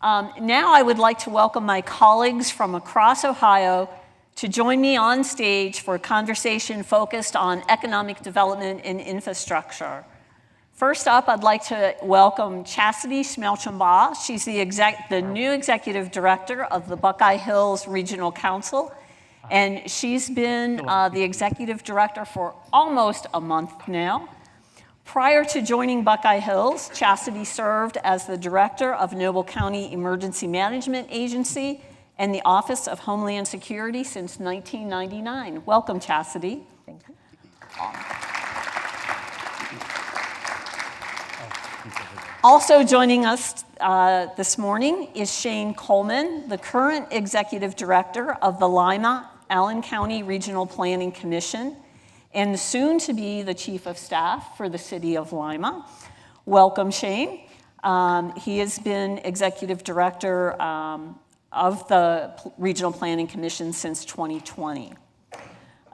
Now I would like to welcome my colleagues from across Ohio to join me on stage for a conversation focused on economic development and infrastructure. First up, I'd like to welcome Chastity Schmelchenbaugh. She's the new executive director of the Buckeye Hills Regional Council, and she's been the executive director for almost a month now. Prior to joining Buckeye Hills, Chastity served as the director of Noble County Emergency Management Agency and the Office of Homeland Security since 1999. Welcome, Chastity. Thank you. Also joining us this morning is Shane Coleman, the current executive director of the Lima Allen County Regional Planning Commission, and soon to be the chief of staff for the city of Lima. Welcome, Shane. He has been executive director of the Regional Planning Commission since 2020.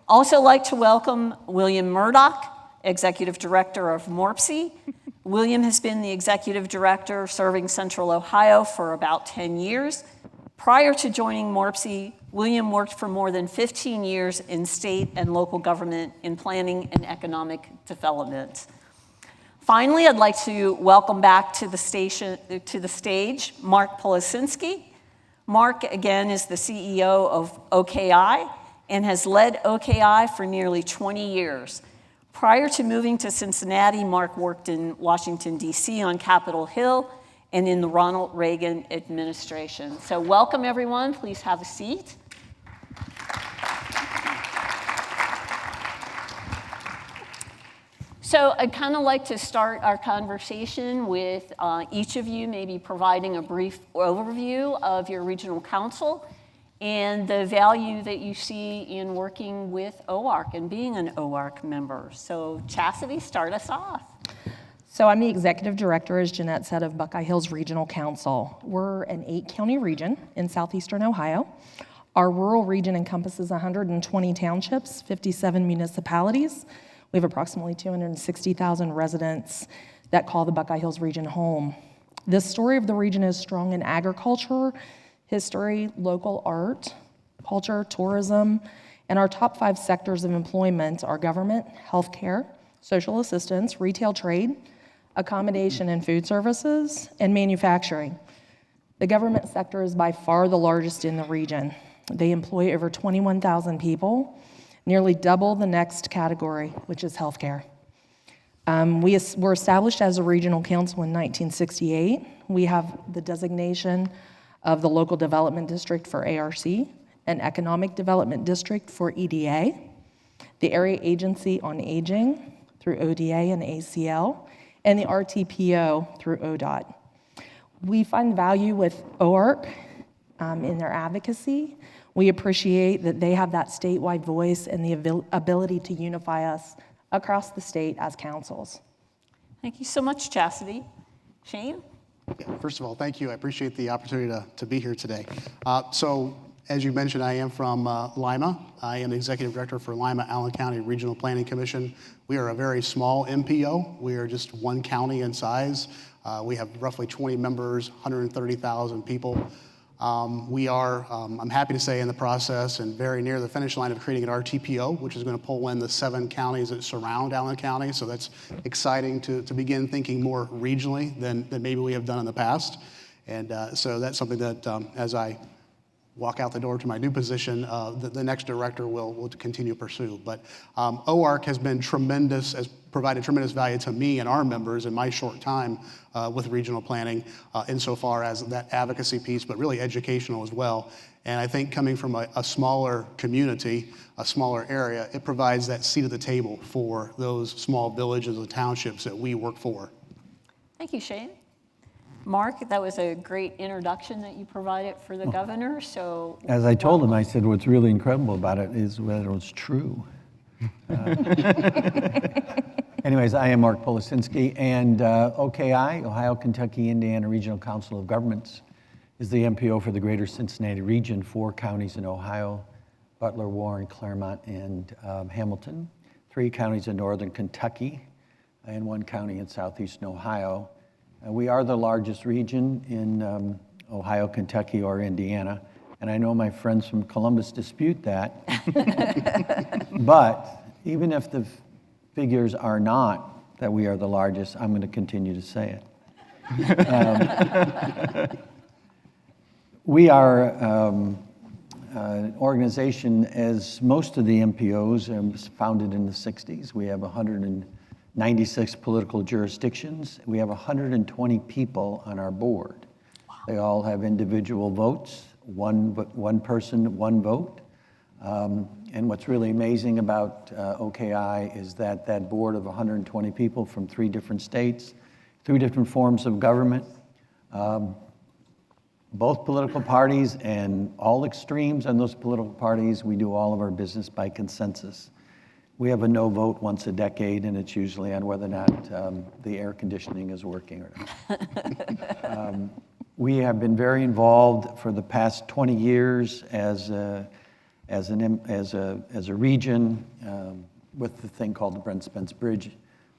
Also like to welcome William Murdoch, executive director of MORPC. William has been the executive director serving Central Ohio for about 10 years. Prior to joining MORPC, William worked for more than 15 years in state and local government in planning and economic development. Finally, I'd like to welcome back to the stage Mark Policinski. Mark, again, is the CEO of OKI and has led OKI for nearly 20 years. Prior to moving to Cincinnati, Mark worked in Washington, D.C. on Capitol Hill and in the Ronald Reagan administration. So welcome, everyone. Please have a seat. So I'd kind of like to start our conversation with each of you maybe providing a brief overview of your regional council and the value that you see in working with OARC and being an OARC member. So Chastity, start us off. So I'm the executive director, as Jeanette said, of Buckeye Hills Regional Council. We're an 8-county region in southeastern Ohio. Our rural region encompasses 120 townships, 57 municipalities. We have approximately 260,000 residents that call the Buckeye Hills region home. The story of the region is strong in agriculture, history, local art, culture, tourism, and our top 5 sectors of employment are government, healthcare, social assistance, retail trade, accommodation and food services, and manufacturing. The government sector is by far the largest in the region. They employ over 21,000 people, nearly double the next category, which is healthcare. We were established as a regional council in 1968. We have the designation of the local development district for ARC, an economic development district for EDA, the area agency on aging through ODA and ACL, and the RTPO through ODOT. We find value with OARC in their advocacy. We appreciate that they have that statewide voice and the ability to unify us across the state as councils. Thank you so much, Chastity. Shane? Yeah, first of all, thank you. I appreciate the opportunity to be here today. So, as you mentioned, I am from Lima. I am the executive director for Lima Allen County Regional Planning Commission. We are a very small MPO. We are just 1 county in size. We have roughly 20 members, 130,000 people. We are, I'm happy to say, in the process and very near the finish line of creating an RTPO, which is going to pull in the 7 counties that surround Allen County. So that's exciting to begin thinking more regionally than maybe we have done in the past. And so that's something that as I walk out the door to my new position, the next director will continue to pursue. But OARC has been tremendous, has provided tremendous value to me and our members in my short time with regional planning insofar as that advocacy piece, but really educational as well. And I think coming from a smaller community, a smaller area, it provides that seat at the table for those small villages and townships that we work for. Thank you, Shane. Mark, that was a great introduction that you provided for the governor. So, as I told him, I said what's really incredible about it is that it was true. Anyways, I am Mark Policinski, and OKI, Ohio, Kentucky, Indiana Regional Council of Governments, is the MPO for the greater Cincinnati region, 4 counties in Ohio, Butler, Warren, Claremont, and Hamilton, 3 counties in northern Kentucky, and 1 county in southeastern Ohio. We are the largest region in Ohio, Kentucky, or Indiana. And I know my friends from Columbus dispute that. But even if the figures are not that we are the largest, I'm going to continue to say it. We are an organization, as most of the MPOs, was founded in the 60s. We have 196 political jurisdictions. We have 120 people on our board. Wow. They all have individual votes, one person, one vote. And what's really amazing about OKI is that that board of 120 people from 3 different states, 3 different forms of government, both political parties and all extremes on those political parties, we do all of our business by consensus. We have a no vote once a decade, and it's usually on whether or not the air conditioning is working or not. We have been very involved for the past 20 years as a region with the thing called the Brent Spence Bridge.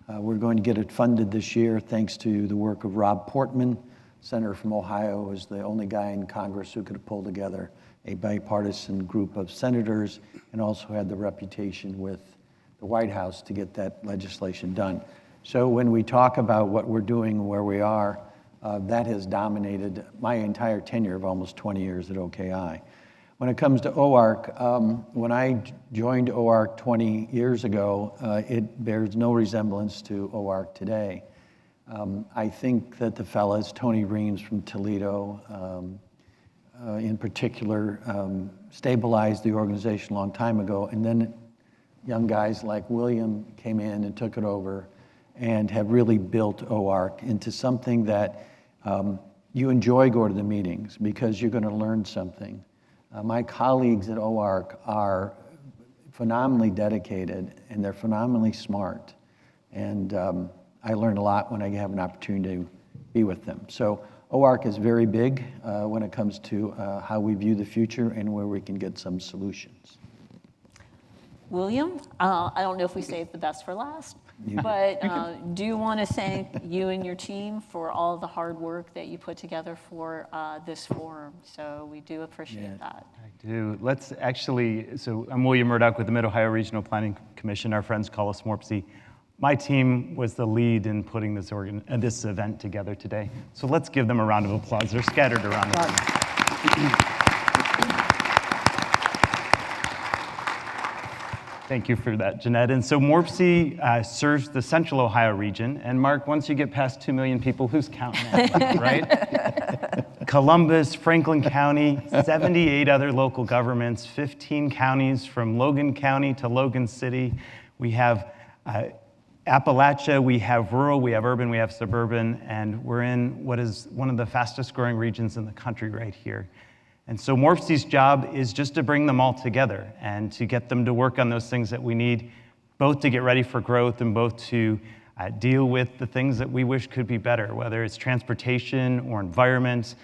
We're going to get it funded this year thanks to the work of Rob Portman, senator from Ohio, who is the only guy in Congress who could pull together a bipartisan group of senators and also had the reputation with the White House to get that legislation done. So when we talk about what we're doing and where we are, that has dominated my entire tenure of almost 20 years at OKI. When it comes to OARC, when I joined OARC 20 years ago, it bears no resemblance to OARC today. I think that the fellas, Tony Reams from Toledo, in particular, stabilized the organization a long time ago, and then young guys like William came in and took it over and have really built OARC into something that you enjoy going to the meetings because you're going to learn something. My colleagues at OARC are phenomenally dedicated and they're phenomenally smart. And I learn a lot when I have an opportunity to be with them. So OARC is very big when it comes to how we view the future and where we can get some solutions. William, I don't know if we saved the best for last, but do you want to thank you and your team for all the hard work that you put together for this forum? So we do appreciate that. I do. So I'm William Murdoch with the Mid-Ohio Regional Planning Commission. Our friends call us MORPC. My team was the lead in putting this event together today. So let's give them a round of applause. They're scattered around the room. Thank you for that, Jeanette. And so MORPC serves the Central Ohio region. And Mark, once you get past 2 million people, who's counting that, right? Columbus, Franklin County, 78 other local governments, 15 counties from Logan County to Logan City. We have Appalachia, we have rural, we have urban, we have suburban, and we're in what is one of the fastest growing regions in the country right here. And so MORPC's job is just to bring them all together and to get them to work on those things that we need, both to get ready for growth and both to deal with the things that we wish could be better, whether it's transportation or environment.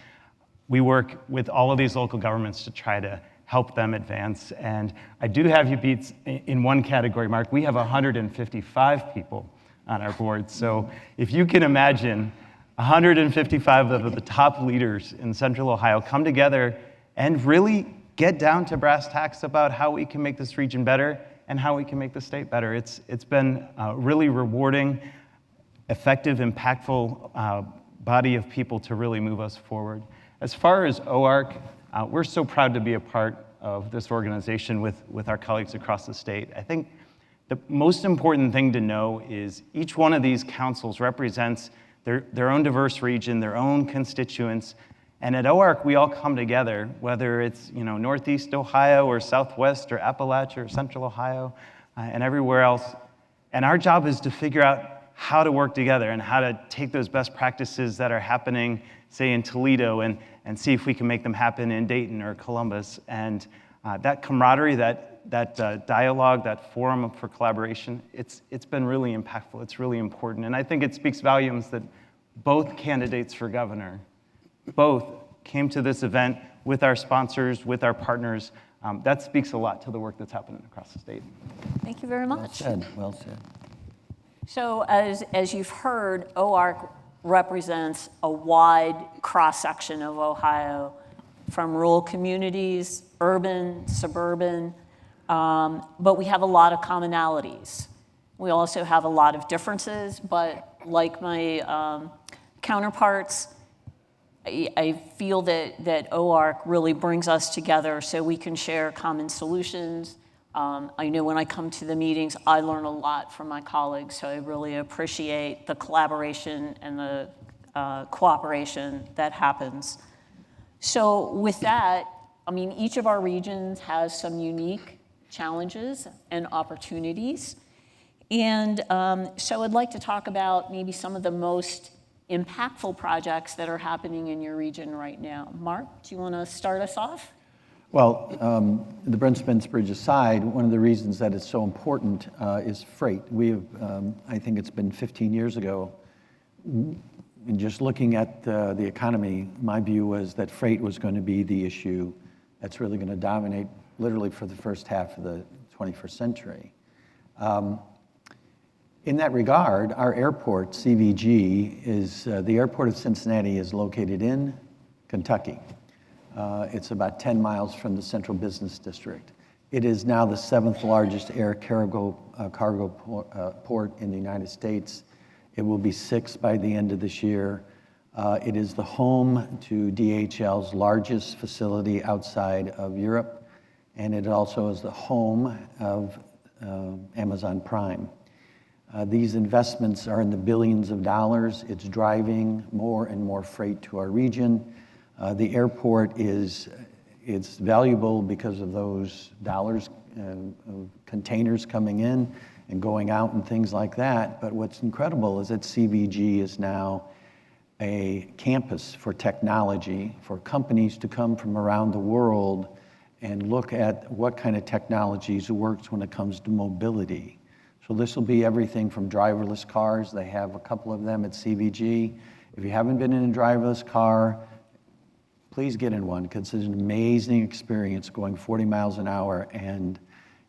We work with all of these local governments to try to help them advance. And I do have you beat in one category, Mark. We have 155 people on our board. So if you can imagine 155 of the top leaders in Central Ohio come together and really get down to brass tacks about how we can make this region better and how we can make the state better. It's been a really rewarding, effective, impactful body of people to really move us forward. As far as OARC, we're so proud to be a part of this organization with our colleagues across the state. I think the most important thing to know is each one of these councils represents their own diverse region, their own constituents. And at OARC, we all come together, whether it's Northeast Ohio or Southwest or Appalachia or Central Ohio and everywhere else. And our job is to figure out how to work together and how to take those best practices that are happening, say, in Toledo and see if we can make them happen in Dayton or Columbus. And that camaraderie, that dialogue, that forum for collaboration, it's been really impactful. It's really important. And I think it speaks volumes that both candidates for governor, both came to this event with our sponsors, with our partners. That speaks a lot to the work that's happening across the state. Thank you very much. Well said, well said. So as you've heard, OARC represents a wide cross-section of Ohio, from rural communities, urban, suburban, but we have a lot of commonalities. We also have a lot of differences, but like my counterparts, I feel that OARC really brings us together so we can share common solutions. I know when I come to the meetings, I learn a lot from my colleagues, so I really appreciate the collaboration and the cooperation that happens. So with that, I mean, each of our regions has some unique challenges and opportunities. And so I'd like to talk about maybe some of the most impactful projects that are happening in your region right now. Mark, do you want to start us off? Well, the Brent Spence Bridge aside, one of the reasons that it's so important is freight. We have, I think it's been 15 years ago, and just looking at the economy, my view was that freight was going to be the issue that's really going to dominate literally for the first half of the 21st century. In that regard, our airport, CVG, is the airport of Cincinnati is located in Kentucky. It's about 10 miles from the central business district. It is now the 7th largest air cargo port in the United States. It will be 6th by the end of this year. It is the home to DHL's largest facility outside of Europe, and it also is the home of Amazon Prime. These investments are in the billions of dollars. It's driving more and more freight to our region. The airport it's valuable because of those dollars, containers coming in and going out and things like that. But what's incredible is that CVG is now a campus for technology, for companies to come from around the world and look at what kind of technologies works when it comes to mobility. So this will be everything from driverless cars. They have a couple of them at CVG. If you haven't been in a driverless car, please get in one, because it's an amazing experience going 40 miles an hour, and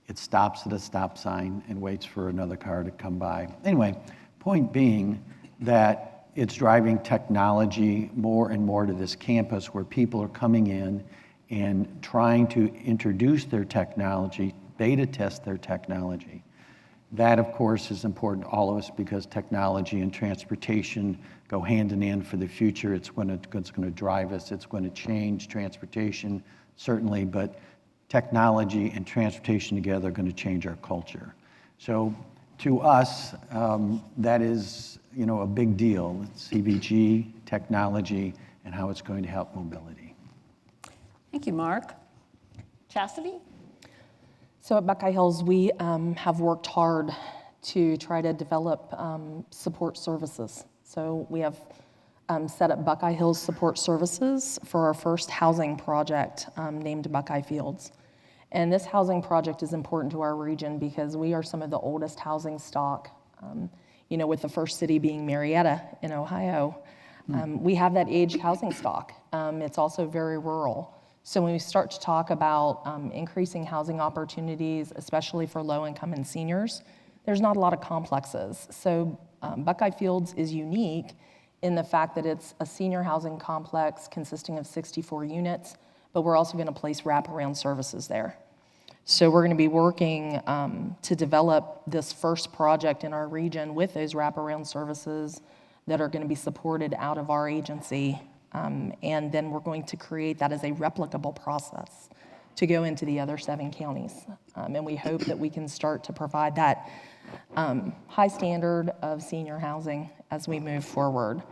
it stops at a stop sign and waits for another car to come by. Anyway, point being that it's driving technology more and more to this campus where people are coming in and trying to introduce their technology, beta test their technology. That, of course, is important to all of us because technology and transportation go hand in hand for the future. It's going to drive us. It's going to change transportation, certainly, but technology and transportation together are going to change our culture. So to us, that is, a big deal. CVG, technology, and how it's going to help mobility. Thank you, Mark. Chastity? So at Buckeye Hills, we have worked hard to try to develop support services. So we have set up Buckeye Hills Support Services for our first housing project named Buckeye Fields. And this housing project is important to our region because we are some of the oldest housing stock, with the first city being Marietta in Ohio. We have that aged housing stock. It's also very rural. So when we start to talk about increasing housing opportunities, especially for low-income and seniors, there's not a lot of complexes. So Buckeye Fields is unique in the fact that it's a senior housing complex consisting of 64 units, but we're also going to place wraparound services there. So we're going to be working to develop this first project in our region with those wraparound services that are going to be supported out of our agency. And then we're going to create that as a replicable process to go into the other 7 counties. And we hope that we can start to provide that high standard of senior housing as we move forward.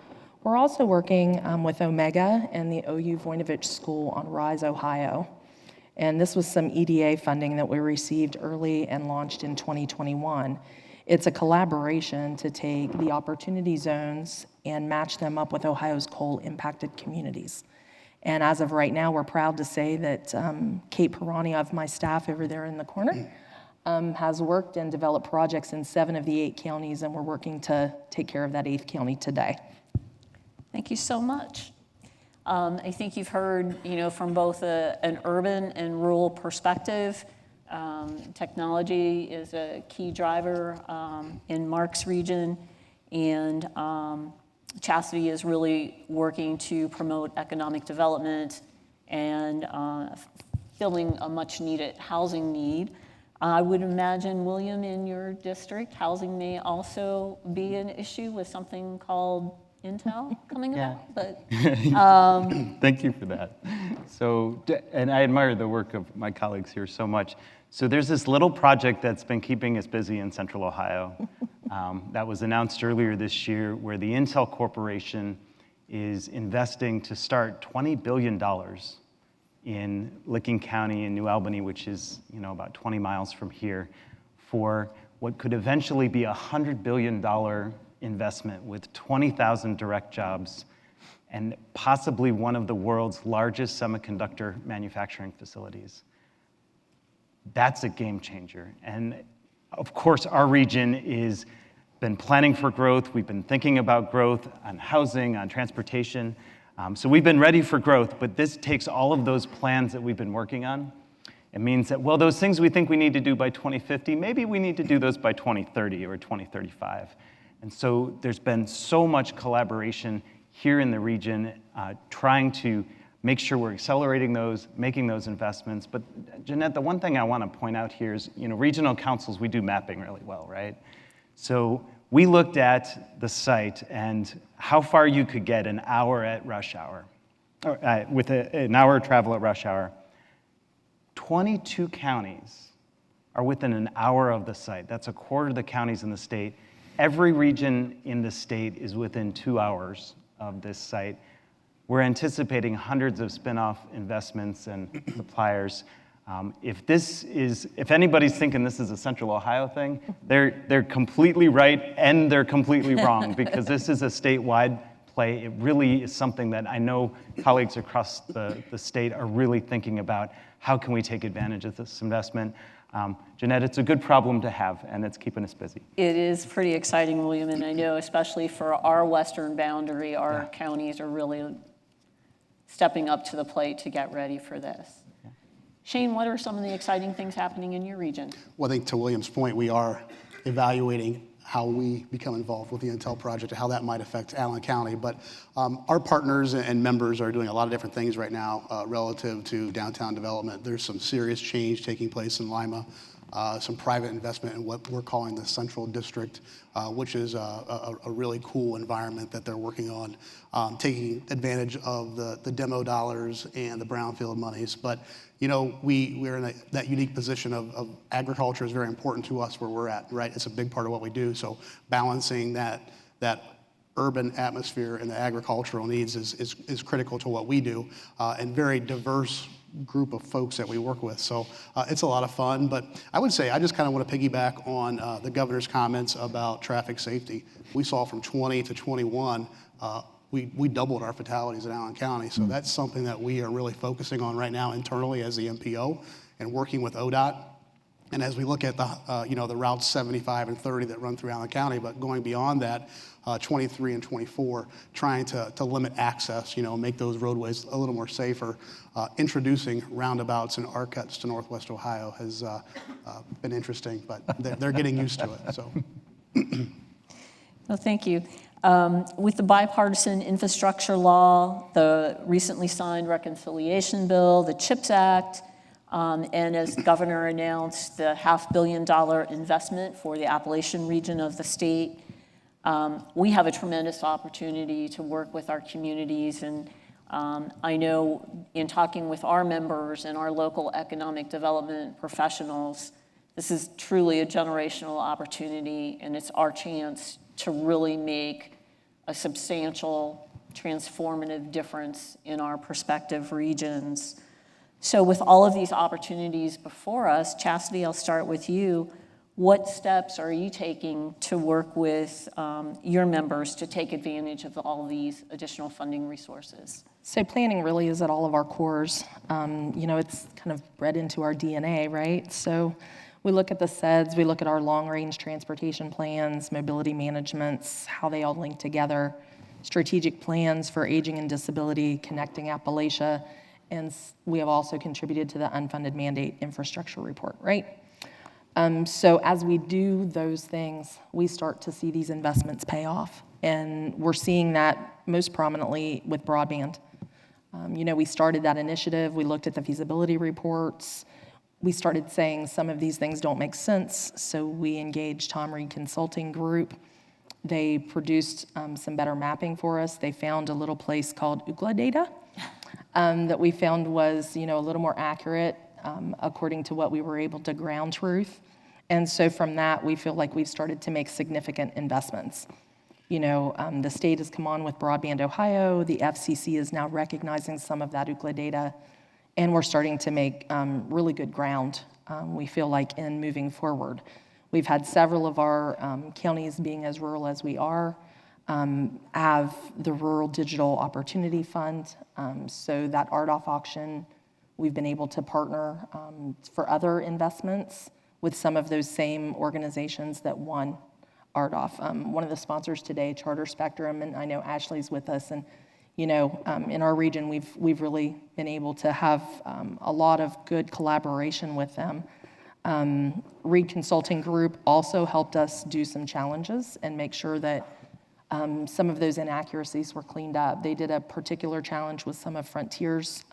We're also working with Omega and the OU Voinovich School on Rise, Ohio. And this was some EDA funding that we received early and launched in 2021. It's a collaboration to take the opportunity zones and match them up with Ohio's coal-impacted communities. And as of right now, we're proud to say that Kate Pirani of my staff over there in the corner has worked and developed projects in 7 of the 8 counties, and we're working to take care of that 8th county today. Thank you so much. I think you've heard, from both an urban and rural perspective. Technology is a key driver in Mark's region, and Chastity is really working to promote economic development and filling a much needed housing need. I would imagine, William, in your district, housing may also be an issue with something called Intel coming about. But Thank you for that. So, and I admire the work of my colleagues here so much. So there's this little project that's been keeping us busy in Central Ohio that was announced earlier this year, where the Intel Corporation is investing to start $20 billion in Licking County in New Albany, which is about 20 miles from here, for what could eventually be a $100 billion investment with 20,000 direct jobs and possibly one of the world's largest semiconductor manufacturing facilities. That's a game changer. And of course, our region is been planning for growth. We've been thinking about growth on housing, on transportation. So we've been ready for growth, but this takes all of those plans that we've been working on. It means that, well, those things we think we need to do by 2050, maybe we need to do those by 2030 or 2035. And so there's been so much collaboration here in the region, trying to make sure we're accelerating those, making those investments. But Jeanette, the one thing I want to point out here is, regional councils, we do mapping really well, right? So we looked at the site and how far you could get an hour at rush hour, or, with an hour travel at rush hour. 22 counties are within an hour of the site. That's a quarter of the counties in the state. Every region in the state is within 2 hours of this site. We're anticipating hundreds of spin-off investments and suppliers. If anybody's thinking this is a Central Ohio thing, they're completely right and they're completely wrong, because this is a statewide play. It really is something that I know colleagues across the state are really thinking about. How can we take advantage of this investment? Jeanette, it's a good problem to have, and it's keeping us busy. it is pretty exciting, William, and I know especially for our western boundary, our counties are really stepping up to the plate to get ready for this. Shane, what are some of the exciting things happening in your region? Well, I think to William's point, we are evaluating how we become involved with the Intel project and how that might affect Allen County. But our partners and members are doing a lot of different things right now relative to downtown development. There's some serious change taking place in Lima, some private investment in what we're calling the Central District, which is a really cool environment that they're working on, taking advantage of the demo dollars and the brownfield monies. But we're in that unique position of agriculture is very important to us where we're at, right? It's a big part of what we do. So balancing that urban atmosphere and the agricultural needs is critical to what we do, and very diverse group of folks that we work with. So it's a lot of fun. But I would say I just kind of want to piggyback on the governor's comments about traffic safety. We saw from 20 to 21, we doubled our fatalities in Allen County. So that's something that we are really focusing on right now internally as the MPO and working with ODOT. And as we look at the routes 75 and 30 that run through Allen County, but going beyond that, 23 and 24, trying to limit access, make those roadways a little more safer. Introducing roundabouts and arc cuts to Northwest Ohio has been interesting, but they're getting used to it. So, Well, thank you. With the bipartisan infrastructure law, the recently signed reconciliation bill, the CHIPS Act, and as the governor announced, the $500 million investment for the Appalachian region of the state, we have a tremendous opportunity to work with our communities. And I know in talking with our members and our local economic development professionals, this is truly a generational opportunity, and it's our chance to really make a substantial, transformative difference in our prospective regions. So with all of these opportunities before us, Chastity, I'll start with you. What steps are you taking to work with your members to take advantage of all of these additional funding resources? So planning really is at all of our cores. It's kind of bred into our DNA, right? So we look at the SEDS, we look at our long-range transportation plans, mobility managements, how they all link together, strategic plans for aging and disability, connecting Appalachia, and we have also contributed to the unfunded mandate infrastructure report, right? So as we do those things, we start to see these investments pay off. And we're seeing that most prominently with broadband. We started that initiative, we looked at the feasibility reports, we started saying some of these things don't make sense, so we engaged Tom Reed Consulting Group. They produced some better mapping for us. They found a little place called Ookla data that we found was, a little more accurate according to what we were able to ground truth. And so from that, we feel like we've started to make significant investments. The state has come on with Broadband Ohio. The FCC is now recognizing some of that Ookla data, and we're starting to make really good ground, we feel like, in moving forward. We've had several of our counties, being as rural as we are, have the Rural Digital Opportunity Fund. So that RDOF auction, we've been able to partner for other investments with some of those same organizations that won RDOF. One of the sponsors today, Charter Spectrum, and I know Ashley's with us, and in our region, we've really been able to have a lot of good collaboration with them. Reed Consulting Group also helped us do some challenges and make sure that some of those inaccuracies were cleaned up. They did a particular challenge with some of Frontier's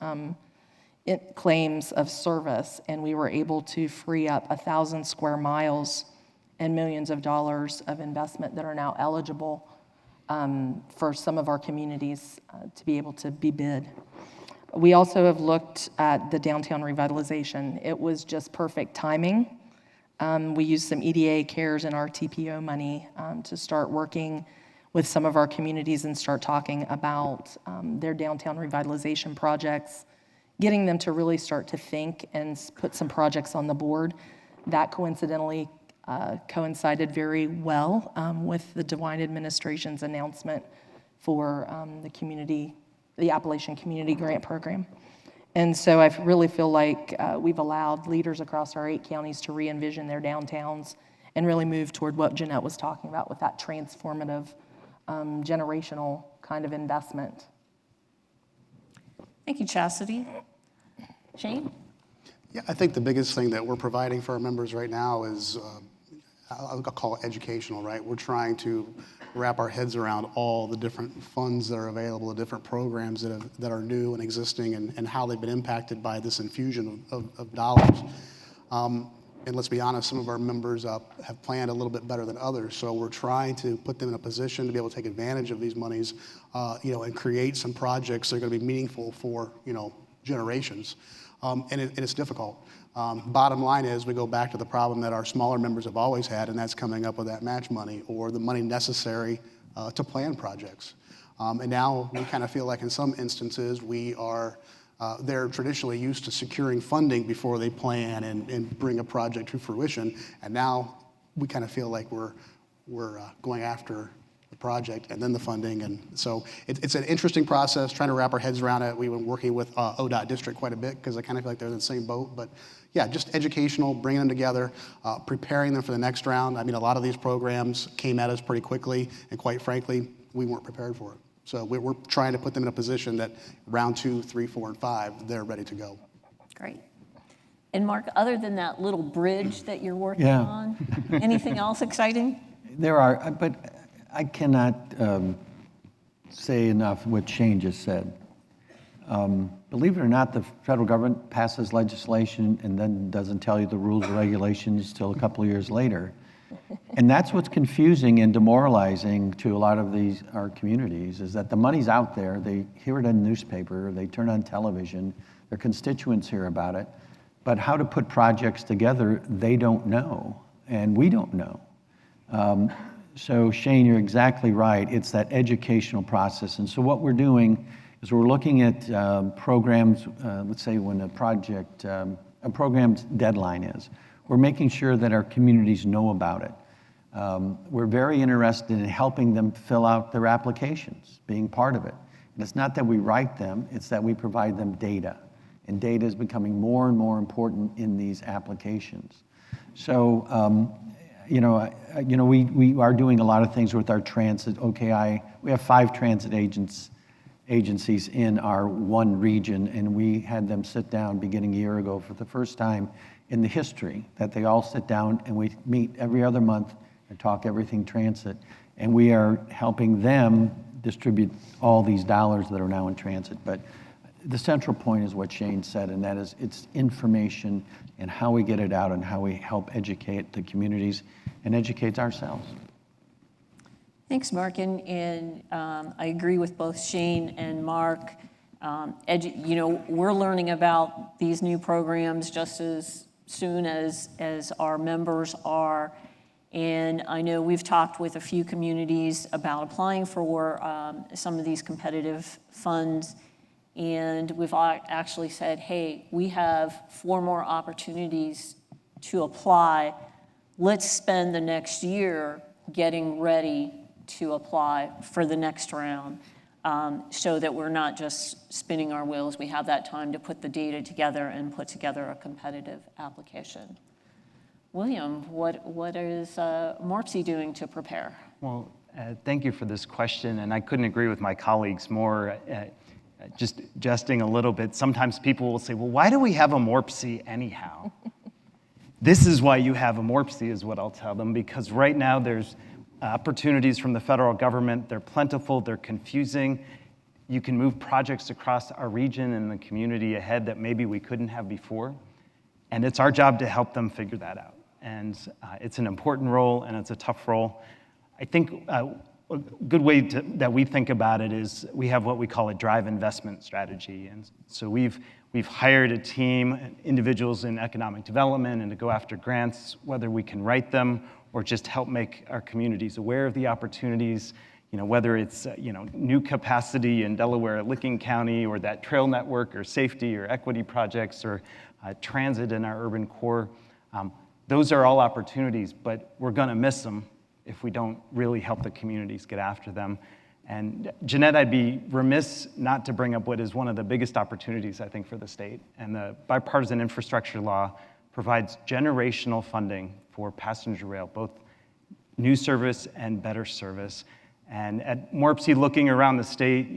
claims of service, and we were able to free up 1,000 square miles and millions of dollars of investment that are now eligible for some of our communities to be able to be bid. We also have looked at the downtown revitalization. It was just perfect timing. We used some EDA CARES and our TPO money to start working with some of our communities and start talking about their downtown revitalization projects, getting them to really start to think and put some projects on the board. That coincidentally coincided very well with the DeWine administration's announcement for the Appalachian Community Grant Program. And so I really feel like we've allowed leaders across our 8 counties to re-envision their downtowns and really move toward what Jeanette was talking about with that transformative, generational kind of investment. Thank you, Chastity. Shane? Yeah, I think the biggest thing that we're providing for our members right now is, I'll call it educational, right? We're trying to wrap our heads around all the different funds that are available, the different programs that are new and existing, and how they've been impacted by this infusion of dollars. And let's be honest, some of our members have planned a little bit better than others, so we're trying to put them in a position to be able to take advantage of these monies, and create some projects that are going to be meaningful for, generations. And it's difficult. Bottom line is we go back to the problem that our smaller members have always had, and that's coming up with that match money or the money necessary to plan projects. And now we kind of feel like in some instances they're traditionally used to securing funding before they plan and bring a project to fruition, and now we kind of feel like we're going after the project and then the funding, and so it's an interesting process trying to wrap our heads around it. We've been working with ODOT District quite a bit because I kind of feel like they're in the same boat, but yeah, just educational, bringing them together, preparing them for the next round. I mean, a lot of these programs came at us pretty quickly, and quite frankly, we weren't prepared for it. So we're trying to put them in a position that round 2, 3, 4, and 5, they're ready to go. Great. And Mark, other than that little bridge that you're working on, anything else exciting? There are, but I cannot say enough what Shane just said. Believe it or not, the federal government passes legislation and then doesn't tell you the rules and regulations till a couple of years later. And that's what's confusing and demoralizing to a lot of our communities, is that the money's out there, they hear it in the newspaper, they turn on television, their constituents hear about it, but how to put projects together, they don't know, and we don't know. So Shane, you're exactly right, it's that educational process. And so what we're doing is we're looking at programs, let's say when a program's deadline is. We're making sure that our communities know about it. We're very interested in helping them fill out their applications, being part of it. And it's not that we write them, it's that we provide them data. And data is becoming more and more important in these applications. So, we are doing a lot of things with our transit. OKI, we have 5 transit agencies in our one region, and we had them sit down beginning a year ago for the first time in the history that they all sit down and we meet every other month and talk everything transit. And we are helping them distribute all these dollars that are now in transit. But the central point is what Shane said, and that is it's information and how we get it out and how we help educate the communities and educate ourselves. Thanks, Mark. And I agree with both Shane and Mark. We're learning about these new programs just as soon as our members are. And I know we've talked with a few communities about applying for some of these competitive funds. And we've actually said, hey, we have 4 more opportunities to apply. Let's spend the next year getting ready to apply for the next round, so that we're not just spinning our wheels. We have that time to put the data together and put together a competitive application. William, what is MORPC doing to prepare? Well, thank you for this question, and I couldn't agree with my colleagues more. Just jesting a little bit, sometimes people will say, well, why do we have a MORPC anyhow? This is why you have a MORPC, is what I'll tell them, because right now there's opportunities from the federal government. They're plentiful, they're confusing. You can move projects across our region and the community ahead that maybe we couldn't have before. And it's our job to help them figure that out. And it's an important role, and it's a tough role. I think a good way that we think about it is we have what we call a drive investment strategy. And so we've hired a team, individuals in economic development, and to go after grants, whether we can write them or just help make our communities aware of the opportunities, whether it's new capacity in Delaware, Licking County, or that trail network, or safety or equity projects, or transit in our urban core. Those are all opportunities, but we're going to miss them if we don't really help the communities get after them. And Jeanette, I'd be remiss not to bring up what is one of the biggest opportunities, I think, for the state. And the bipartisan infrastructure law provides generational funding for passenger rail, both new service and better service. And at MORPC, looking around the state,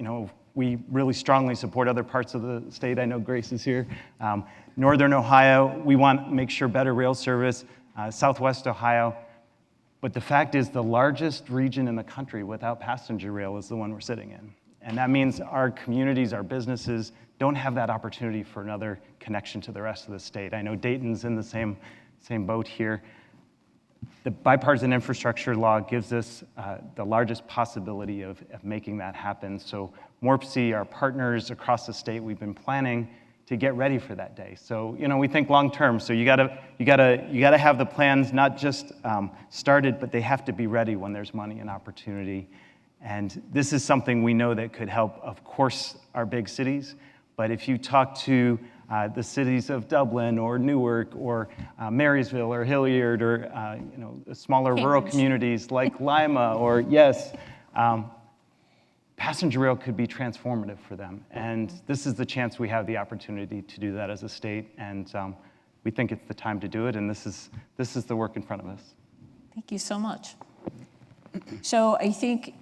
we really strongly support other parts of the state. I know Grace is here. Northern Ohio, we want to make sure better rail service. Southwest Ohio. But the fact is, the largest region in the country without passenger rail is the one we're sitting in. And that means our communities, our businesses, don't have that opportunity for another connection to the rest of the state. I know Dayton's in the same boat here. The bipartisan infrastructure law gives us the largest possibility of making that happen. So MORPC, our partners across the state, we've been planning to get ready for that day. So we think long term. So you gotta have the plans not just started, but they have to be ready when there's money and opportunity. And this is something we know that could help, of course, our big cities. But if you talk to the cities of Dublin or Newark or Marysville or Hilliard or smaller rural communities like Lima or passenger rail could be transformative for them. And this is the chance we have the opportunity to do that as a state. And we think it's the time to do it. And this is the work in front of us. Thank you so much. So I think,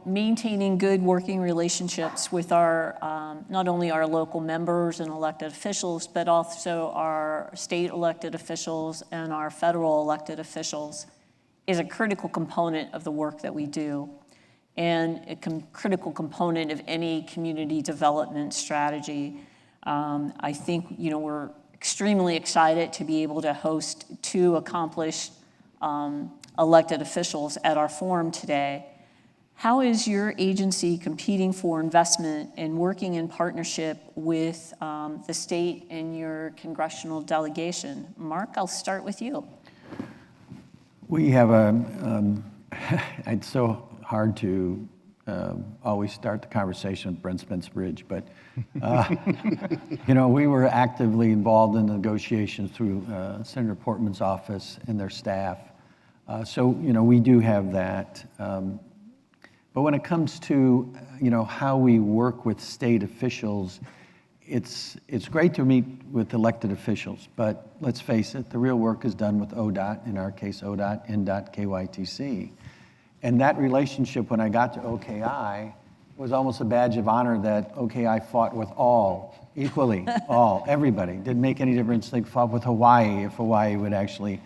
maintaining good working relationships with our, not only our local members and elected officials, but also our state elected officials and our federal elected officials is a critical component of the work that we do, and a critical component of any community development strategy. I think, we're extremely excited to be able to host 2 accomplished elected officials at our forum today. How is your agency competing for investment and working in partnership with the state and your congressional delegation? Mark, I'll start with you. We have it's so hard to always start the conversation with Brent Spence Bridge, but we were actively involved in the negotiations through Senator Portman's office and their staff. So we do have that. But when it comes to how we work with state officials, it's great to meet with elected officials, but let's face it, the real work is done with ODOT, in our case ODOT, NDOT, KYTC. And that relationship, when I got to OKI, was almost a badge of honor that OKI fought with all, equally, everybody. Didn't make any difference. They fought with Hawaii if Hawaii would actually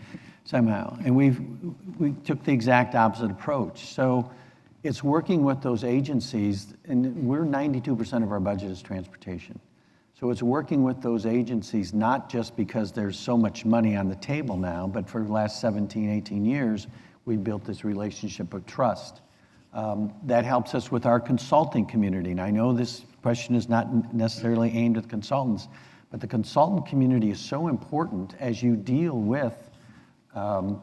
somehow. And we took the exact opposite approach. So it's working with those agencies, and we're 92% of our budget is transportation. So it's working with those agencies, not just because there's so much money on the table now, but for the last 17, 18 years, we built this relationship of trust. That helps us with our consulting community. And I know this question is not necessarily aimed at consultants, but the consultant community is so important as you deal with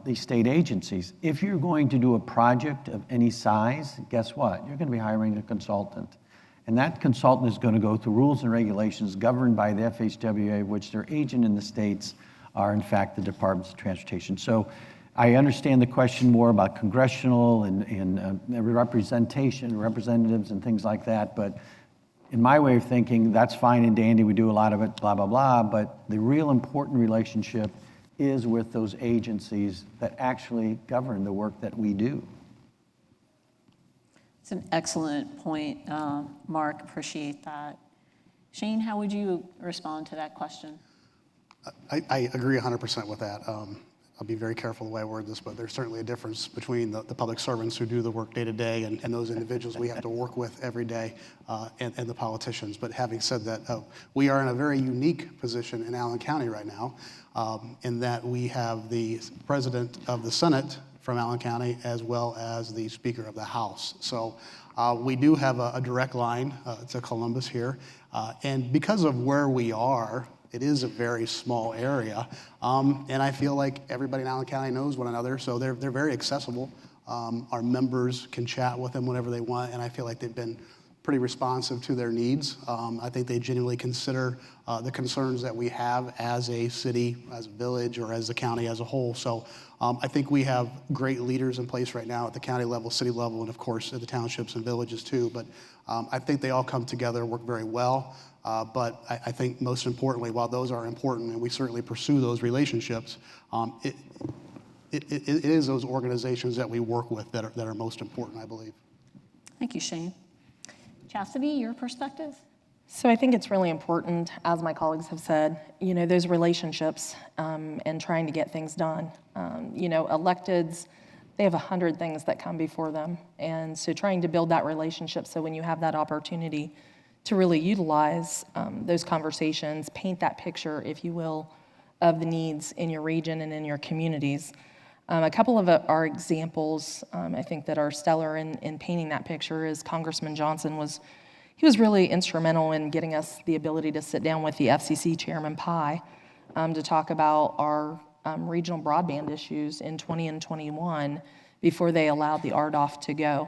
these state agencies. If you're going to do a project of any size, guess what? You're going to be hiring a consultant. And that consultant is going to go through rules and regulations governed by the FHWA, which their agent in the states are, in fact, the Departments of Transportation. So I understand the question more about congressional and representatives and things like that, but in my way of thinking, that's fine and dandy, we do a lot of it, blah, blah, blah, but the real important relationship is with those agencies that actually govern the work that we do. It's an excellent point, Mark. Appreciate that. Shane, how would you respond to that question? I agree 100% with that. I'll be very careful the way I word this, but there's certainly a difference between the public servants who do the work day to day and those individuals we have to work with every day and the politicians. But having said that, we are in a very unique position in Allen County right now in that we have the president of the Senate from Allen County as well as the Speaker of the House. So we do have a direct line to Columbus here. And because of where we are, it is a very small area. And I feel like everybody in Allen County knows one another, so they're very accessible. Our members can chat with them whenever they want, and I feel like they've been pretty responsive to their needs. I think they genuinely consider the concerns that we have as a city, as a village, or as the county as a whole. So I think we have great leaders in place right now at the county level, city level, and of course at the townships and villages too. But I think they all come together, work very well. But I think most importantly, while those are important and we certainly pursue those relationships, it is those organizations that we work with that are most important, I believe. Thank you, Shane. Chastity, your perspective? So I think it's really important, as my colleagues have said, those relationships and trying to get things done. Electeds, they have 100 things that come before them. And so trying to build that relationship so when you have that opportunity to really utilize those conversations, paint that picture, if you will, of the needs in your region and in your communities. A couple of our examples, I think that are stellar in painting that picture is Congressman Johnson was really instrumental in getting us the ability to sit down with the FCC Chairman Pai to talk about our regional broadband issues in 20 and 21 before they allowed the RDOF to go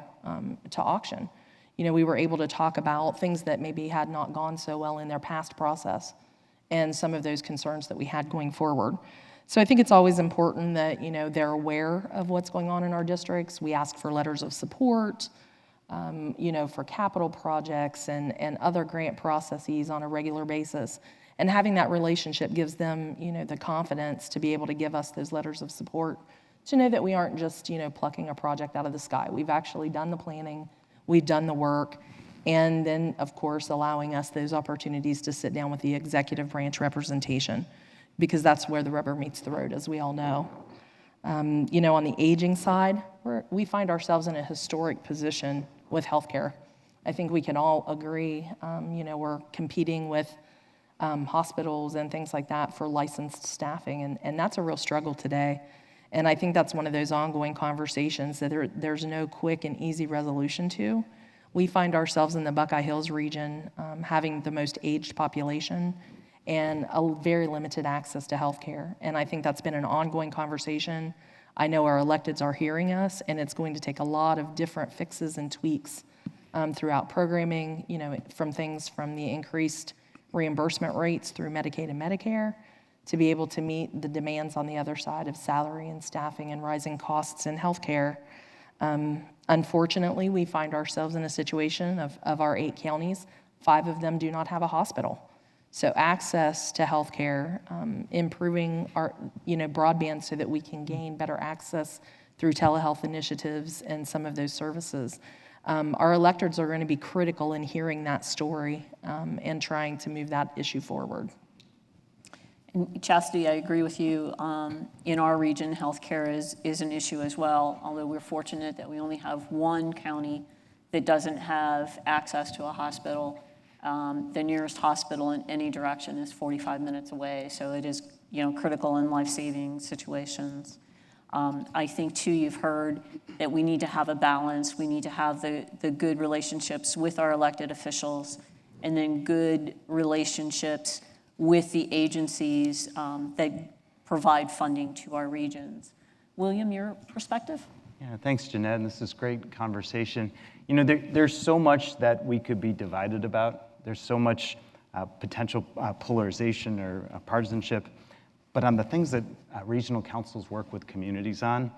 to auction. We were able to talk about things that maybe had not gone so well in their past process and some of those concerns that we had going forward. So I think it's always important that, they're aware of what's going on in our districts. We ask for letters of support, for capital projects and other grant processes on a regular basis. And having that relationship gives them, the confidence to be able to give us those letters of support to know that we aren't just, plucking a project out of the sky. We've actually done the planning, we've done the work, and then, of course, allowing us those opportunities to sit down with the executive branch representation, because that's where the rubber meets the road, as we all know. On the aging side, we find ourselves in a historic position with healthcare. I think we can all agree, we're competing with hospitals and things like that for licensed staffing, and that's a real struggle today. And I think that's one of those ongoing conversations that there's no quick and easy resolution to. We find ourselves in the Buckeye Hills region having the most aged population and a very limited access to health care. And I think that's been an ongoing conversation. I know our electeds are hearing us, and it's going to take a lot of different fixes and tweaks throughout programming, from things from the increased reimbursement rates through Medicaid and Medicare to be able to meet the demands on the other side of salary and staffing and rising costs in healthcare. Unfortunately, we find ourselves in a situation of our 8 counties, 5 of them do not have a hospital. So access to healthcare, improving our broadband so that we can gain better access through telehealth initiatives and some of those services. Our electeds are going to be critical in hearing that story and trying to move that issue forward. Chastity, I agree with you. In our region, healthcare is an issue as well, although we're fortunate that we only have one county that doesn't have access to a hospital. The nearest hospital in any direction is 45 minutes away, so it is, critical in life-saving situations. I think, too, you've heard that we need to have a balance. We need to have the good relationships with our elected officials, and then good relationships with the agencies that provide funding to our regions. William, your perspective? Yeah, thanks, Jeanette. This is great conversation. There's so much that we could be divided about. There's so much potential polarization or partisanship. But on the things that regional councils work with communities on,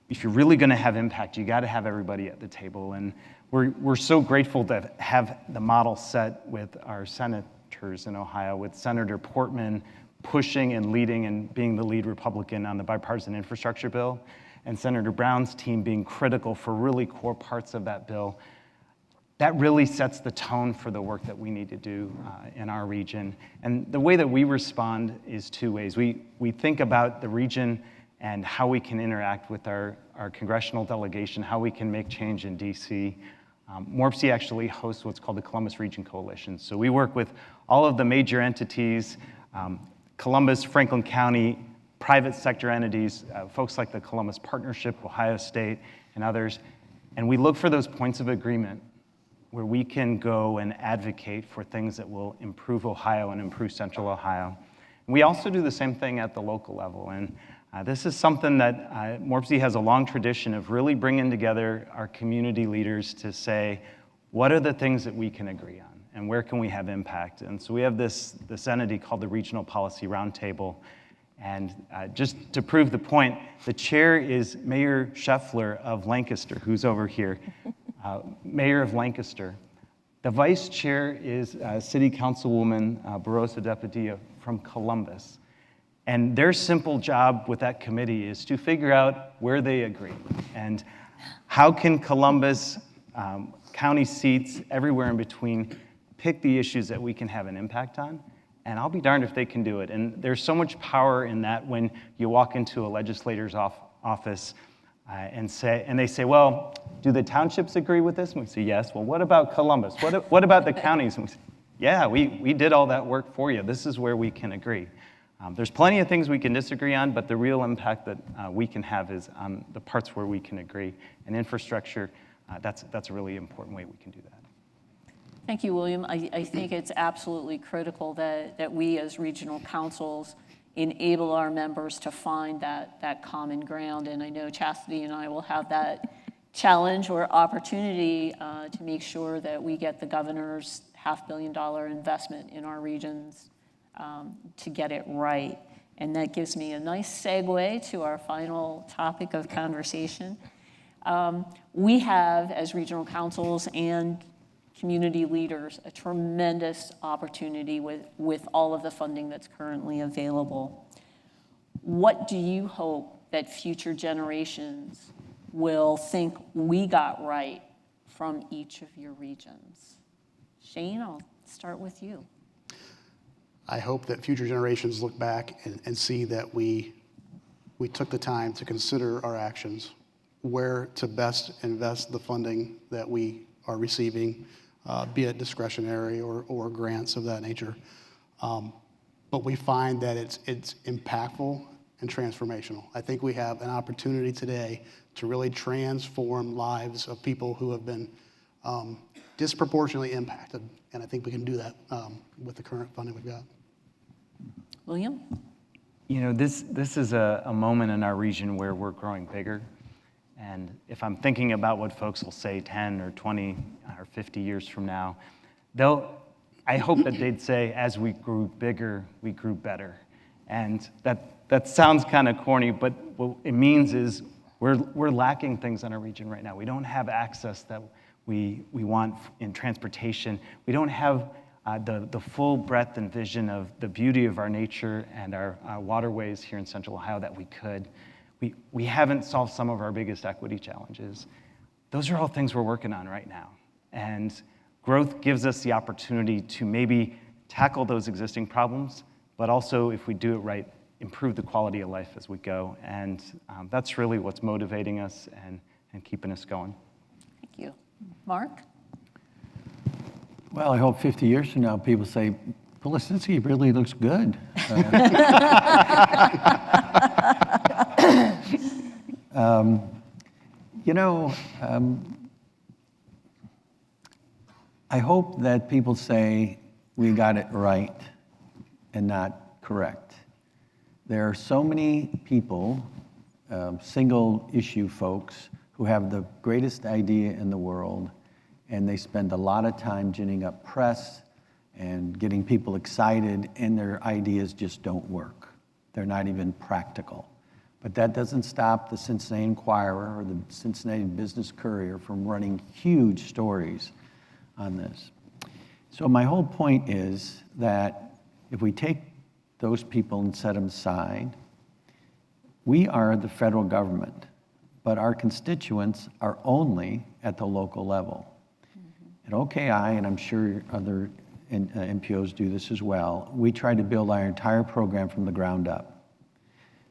if you're really going to have impact, you got to have everybody at the table. And we're so grateful to have the model set with our senators in Ohio, with Senator Portman pushing and leading and being the lead Republican on the bipartisan infrastructure bill, and Senator Brown's team being critical for really core parts of that bill. That really sets the tone for the work that we need to do in our region. And the way that we respond is two ways. We think about the region and how we can interact with our congressional delegation, how we can make change in DC. MORPC actually hosts what's called the Columbus Region Coalition. So we work with all of the major entities, Columbus, Franklin County, private sector entities, folks like the Columbus Partnership, Ohio State, and others. And we look for those points of agreement where we can go and advocate for things that will improve Ohio and improve Central Ohio. And we also do the same thing at the local level. And this is something that MORPC has a long tradition of really bringing together our community leaders to say, what are the things that we can agree on? And where can we have impact? And so we have this entity called the Regional Policy Roundtable. And just to prove the point, the chair is Mayor Scheffler of Lancaster, who's over here, Mayor of Lancaster. The vice chair is City Councilwoman Barosa Deputy from Columbus. And their simple job with that committee is to figure out where they agree. And how can Columbus, county seats, everywhere in between, pick the issues that we can have an impact on? And I'll be darned if they can do it. And there's so much power in that when you walk into a legislator's office and they say, well, do the townships agree with this? And we say, yes. Well, what about Columbus? What about the counties? And we say, yeah, we did all that work for you. This is where we can agree. There's plenty of things we can disagree on, but the real impact that we can have is on the parts where we can agree. And infrastructure, that's a really important way we can do that. Thank you, William. I think it's absolutely critical that we as regional councils enable our members to find that common ground. And I know Chastity and I will have that challenge or opportunity to make sure that we get the governor's $500 million investment in our regions to get it right. And that gives me a nice segue to our final topic of conversation. We have, as regional councils and community leaders, a tremendous opportunity with all of the funding that's currently available. What do you hope that future generations will think we got right from each of your regions? Shane, I'll start with you. I hope that future generations look back and see that we took the time to consider our actions, where to best invest the funding that we are receiving, be it discretionary or grants of that nature. But we find that it's impactful and transformational. I think we have an opportunity today to really transform lives of people who have been disproportionately impacted, and I think we can do that with the current funding we've got. William? This is a moment in our region where we're growing bigger. And if I'm thinking about what folks will say 10 or 20 or 50 years from now, I hope that they'd say, as we grew bigger, we grew better. And that sounds kind of corny, but what it means is we're lacking things in our region right now. We don't have access that we want in transportation. We don't have the full breadth and vision of the beauty of our nature and our waterways here in Central Ohio that we could. We haven't solved some of our biggest equity challenges. Those are all things we're working on right now. And growth gives us the opportunity to maybe tackle those existing problems, but but also, if we do it right, improve the quality of life as we go. And that's really what's motivating us and keeping us going. Thank you. Mark? Well, I hope 50 years from now, people say, Policinski really looks good. I hope that people say we got it right and not correct. There are so many people, single issue folks, who have the greatest idea in the world, and they spend a lot of time ginning up press and getting people excited, and their ideas just don't work. They're not even practical. But that doesn't stop the Cincinnati Enquirer or the Cincinnati Business Courier from running huge stories on this. So my whole point is that if we take those people and set them aside, we are the federal government, but our constituents are only at the local level. At OKI, and I'm sure other MPOs do this as well, we try to build our entire program from the ground up.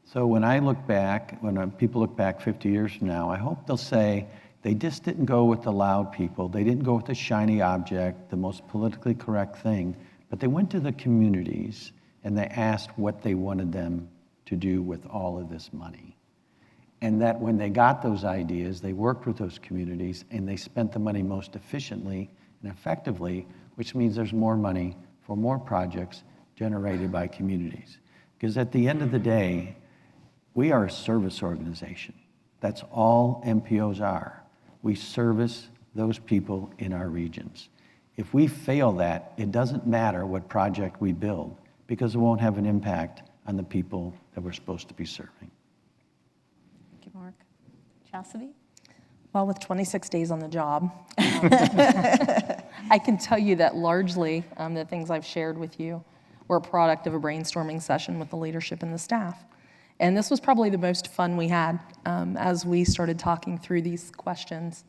So when I look back, when people look back 50 years from now, I hope they'll say they just didn't go with the loud people. They didn't go with the shiny object, the most politically correct thing, but they went to the communities and they asked what they wanted them to do with all of this money. And that when they got those ideas, they worked with those communities and they spent the money most efficiently and effectively, which means there's more money for more projects generated by communities. Because at the end of the day, we are a service organization. That's all MPOs are. We service those people in our regions. If we fail that, it doesn't matter what project we build, because it won't have an impact on the people that we're supposed to be serving. Thank you, Mark. Chastity? Well, with 26 days on the job, I can tell you that largely the things I've shared with you were a product of a brainstorming session with the leadership and the staff. And this was probably the most fun we had as we started talking through these questions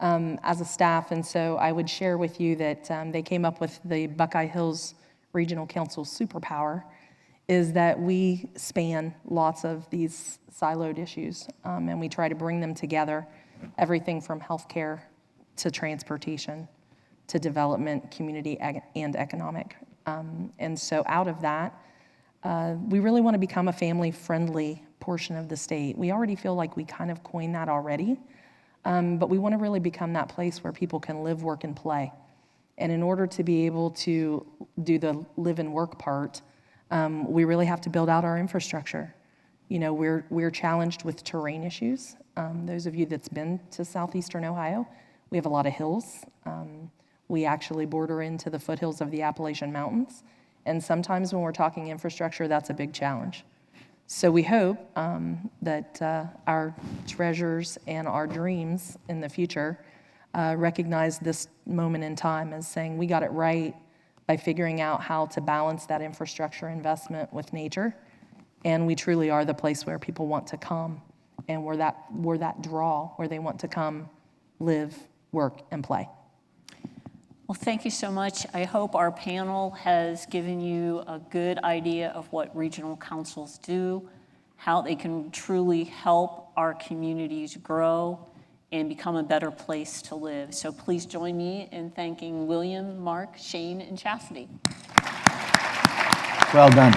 as a staff. And so I would share with you that they came up with the Buckeye Hills Regional Council superpower, is that we span lots of these siloed issues, and we try to bring them together, everything from healthcare to transportation to development, community, and economic. And so out of that, we really want to become a family-friendly portion of the state. We already feel like we kind of coined that already, but we want to really become that place where people can live, work, and play. And in order to be able to do the live and work part, we really have to build out our infrastructure. You know, we're challenged with terrain issues. Those of you that's been to southeastern Ohio, we have a lot of hills. We actually border into the foothills of the Appalachian Mountains. And sometimes when we're talking infrastructure, that's a big challenge. So we hope that our treasures and our dreams in the future recognize this moment in time as saying we got it right by figuring out how to balance that infrastructure investment with nature. And we truly are the place where people want to come, and we're that draw where they want to come, live, work, and play. Well, thank you so much. I hope our panel has given you a good idea of what regional councils do, how they can truly help our communities grow and become a better place to live. So please join me in thanking William, Mark, Shane, and Chastity. Well done.